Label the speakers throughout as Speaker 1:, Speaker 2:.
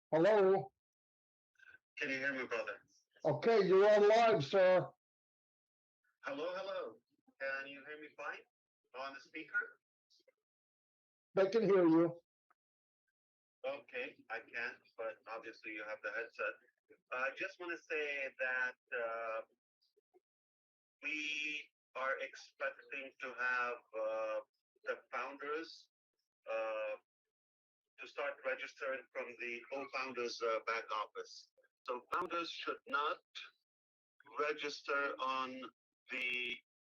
Speaker 1: Hello?
Speaker 2: Can you hear me, brother?
Speaker 1: Okay, you're on live, sir.
Speaker 2: Hello, hello. Can you hear me fine? On the speaker?
Speaker 1: They can hear you.
Speaker 2: Okay, I can, but obviously you have the headset. I just want to say that we are expecting to have the founders uh, to start registering from the co-founders back office. So founders should not register on the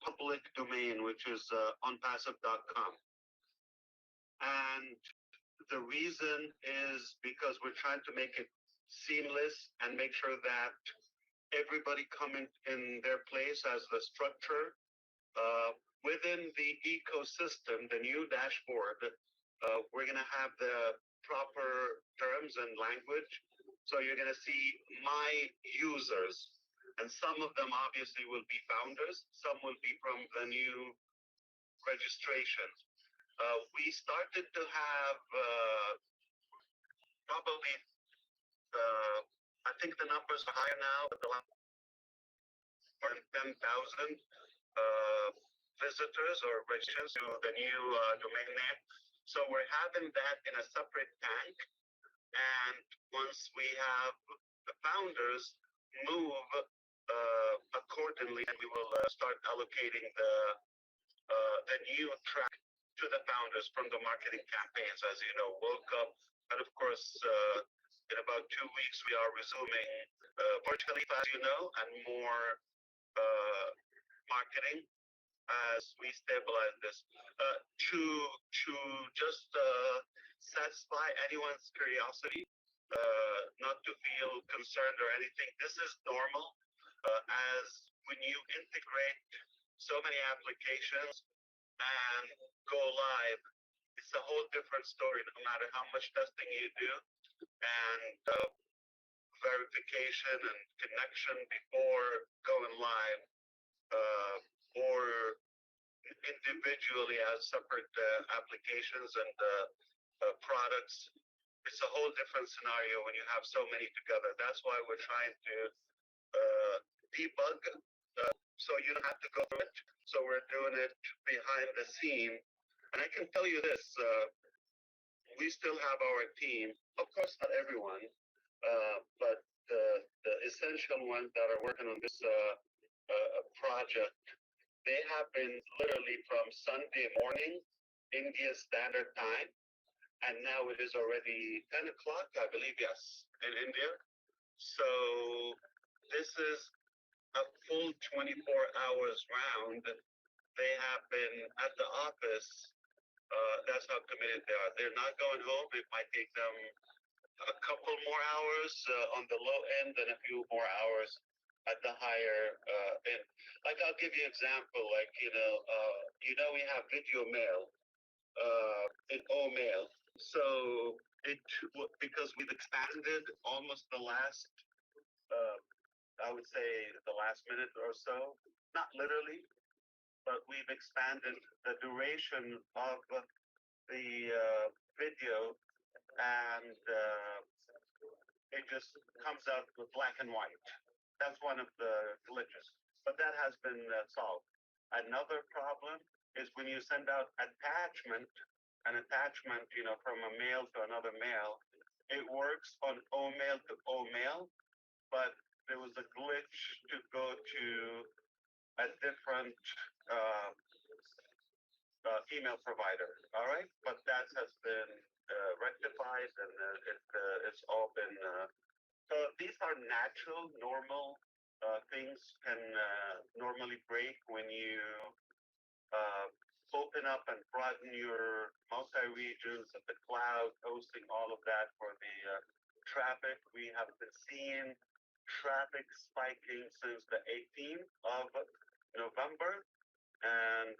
Speaker 2: public domain, which is onpassive.com. And the reason is because we're trying to make it seamless and make sure that everybody coming in their place as the structure within the ecosystem, the new dashboard. We're going to have the proper terms and language. So you're going to see my users, and some of them obviously will be founders. Some will be from the new registration. We started to have probably, I think the numbers are higher now, but more than 10,000 visitors or registrants to the new domain name. So we're having that in a separate tank. And once we have the founders move accordingly, and we will start allocating the new track to the founders from the marketing campaigns, as you know, woke up. And of course, in about 2 weeks, we are resuming virtually, as you know, and more marketing as we stabilize this. To just satisfy anyone's curiosity, not to feel concerned or anything, this is normal. As when you integrate so many applications and go live, it's a whole different story no matter how much testing you do and verification and connection before going live or individually as separate applications and products. It's a whole different scenario when you have so many together. That's why we're trying to debug so you don't have to go through it. So we're doing it behind the scene. And I can tell you this, we still have our team, of course not everyone, but the essential ones that are working on this project, they have been literally from Sunday morning, India Standard Time, and now it is already 10 o'clock, I believe, yes, in India. So this is a full 24 hours round. They have been at the office. That's how committed they are. They're not going home. It might take them a couple more hours on the low end and a few more hours at the higher end. Like I'll give you an example. Like we have video mail in O mail. So because we've expanded almost the last, I would say the last minute or so, not literally, but we've expanded the duration of the video, and it just comes out with black and white. That's one of the glitches, but that has been solved. Another problem is when you send out an attachment, from a mail to another mail, it works on O mail to O mail, but there was a glitch to go to a different email provider. All right, but that has been rectified, and it's all been. So these are natural, normal things can normally break when you open up and broaden your multi-regions of the cloud, hosting all of that for the traffic. We have been seeing traffic spiking since the 18th of November, and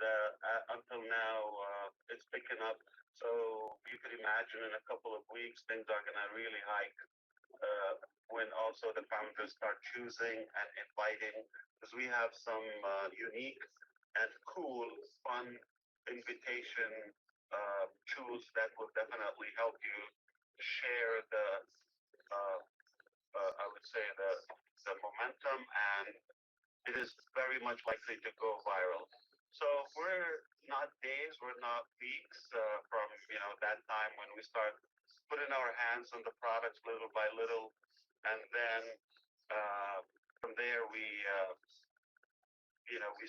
Speaker 2: until now, it's picking up. So you could imagine in a couple of weeks, things are going to really hike when also the founders start choosing and inviting, because we have some unique and cool, fun invitation tools that will definitely help you share the I would say the momentum, and it is very much likely to go viral. So we're not days, we're not weeks from that time when we start putting our hands on the products little by little, and then from there we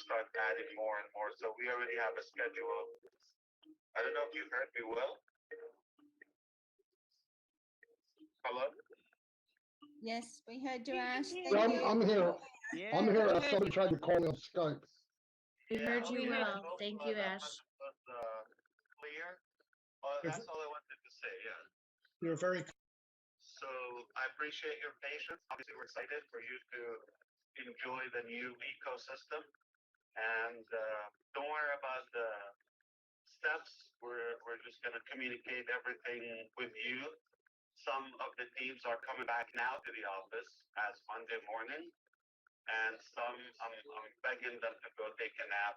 Speaker 2: start adding more and more. So we already have a schedule. I don't know if you heard me well. Hello?
Speaker 3: Yes, we heard you, Ash. Thank
Speaker 1: Yeah,
Speaker 3: you.
Speaker 1: I'm here.
Speaker 4: Yeah.
Speaker 1: I'm here. Somebody tried to call me on Skype.
Speaker 5: We heard you
Speaker 2: okay, I
Speaker 5: well.
Speaker 2: hope,
Speaker 5: Thank you,
Speaker 2: that
Speaker 5: Ash.
Speaker 2: was clear. That's all I wanted to say, yeah.
Speaker 1: You're very.
Speaker 2: So I appreciate your patience. Obviously, we're excited for you to enjoy the new ecosystem. And don't worry about the steps. We're just going to communicate everything with you. Some of the teams are coming back now to the office as Monday morning, and some I'm begging them to go take a nap.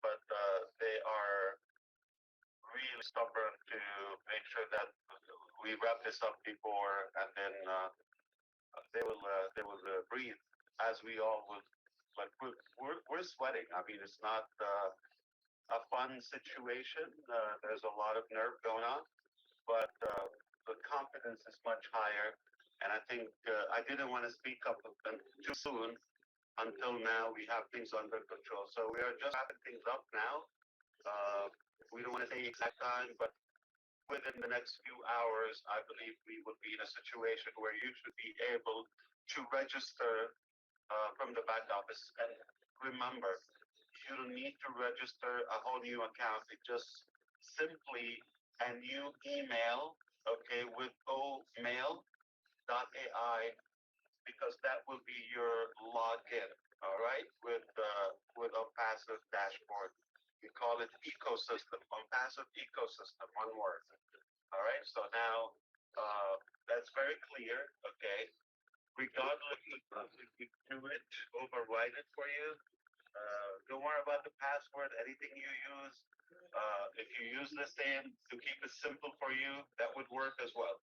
Speaker 2: But they are really stubborn to make sure that we wrap this up before, and then they will breathe as we all would. But we're sweating. I mean, it's not a fun situation. There's a lot of nerve going on, but the confidence is much higher. And I think I didn't want to speak up too soon. Until now, we have things under control. So we are just wrapping things up now. We don't want to say exact time, but within the next few hours, I believe we will be in a situation where you should be able to register from the back office. And remember, you don't need to register a whole new account. It just simply a new email, okay, with omail.ai, because that will be your login, all right, with a passive dashboard. We call it ecosystem, passive ecosystem, one word. All right, so now that's very clear, okay? Regardless if we do it, override it for you. Don't worry about the password, anything you use. If you use the same to keep it simple for you, that would work as well.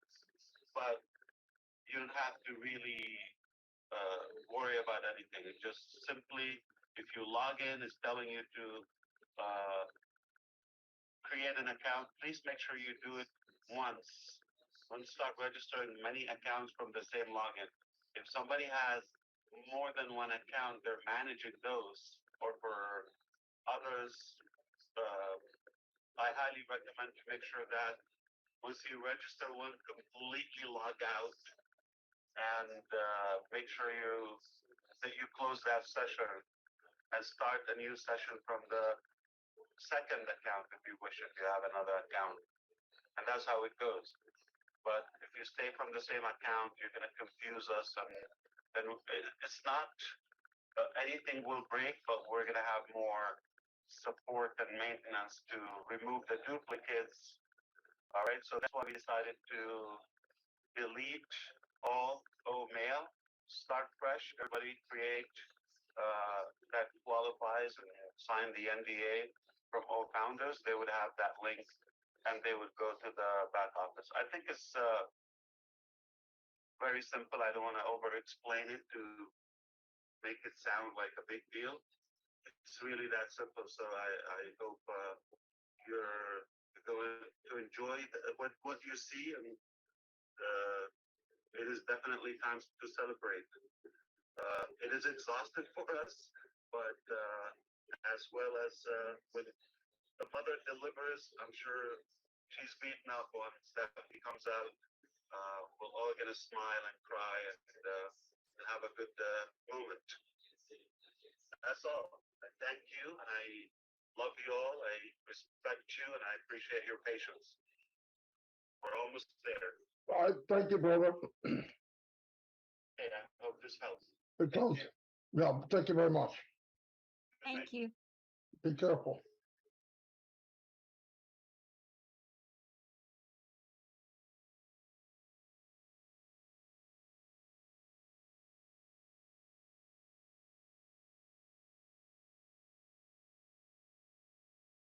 Speaker 2: But you don't have to really worry about anything. It's just simply, if you log in, it's telling you to create an account. Please make sure you do it once. Don't start registering many accounts from the same login. If somebody has more than one account, they're managing those, or for others, I highly recommend to make sure that once you register one, completely log out and make sure that you close that session and start a new session from the second account if you wish, if you have another account. And that's how it goes. But if you stay from the same account, you're going to confuse us, and it's not anything will break, but we're going to have more support and maintenance to remove the duplicates. All right, so that's why we decided to delete all mail, start fresh. Everybody create that qualifies and sign the NDA from all founders. They would have that link, and they would go to the back office. I think it's very simple. I don't want to over-explain it to make it sound like a big deal. It's really that simple. So I hope you're going to enjoy what you see, and it is definitely time to celebrate. It is exhausting for us, but as well as when the mother delivers, I'm sure she's beaten up once that he comes out. We're all gonna smile and cry and have a good moment. That's all. I thank you, and I love you all. I respect you, and I appreciate your patience. We're almost there.
Speaker 1: All right, thank you, brother.
Speaker 2: Hey, I hope this helps.
Speaker 1: It does. Yeah, thank you very much.
Speaker 3: Thank you.
Speaker 1: Be careful.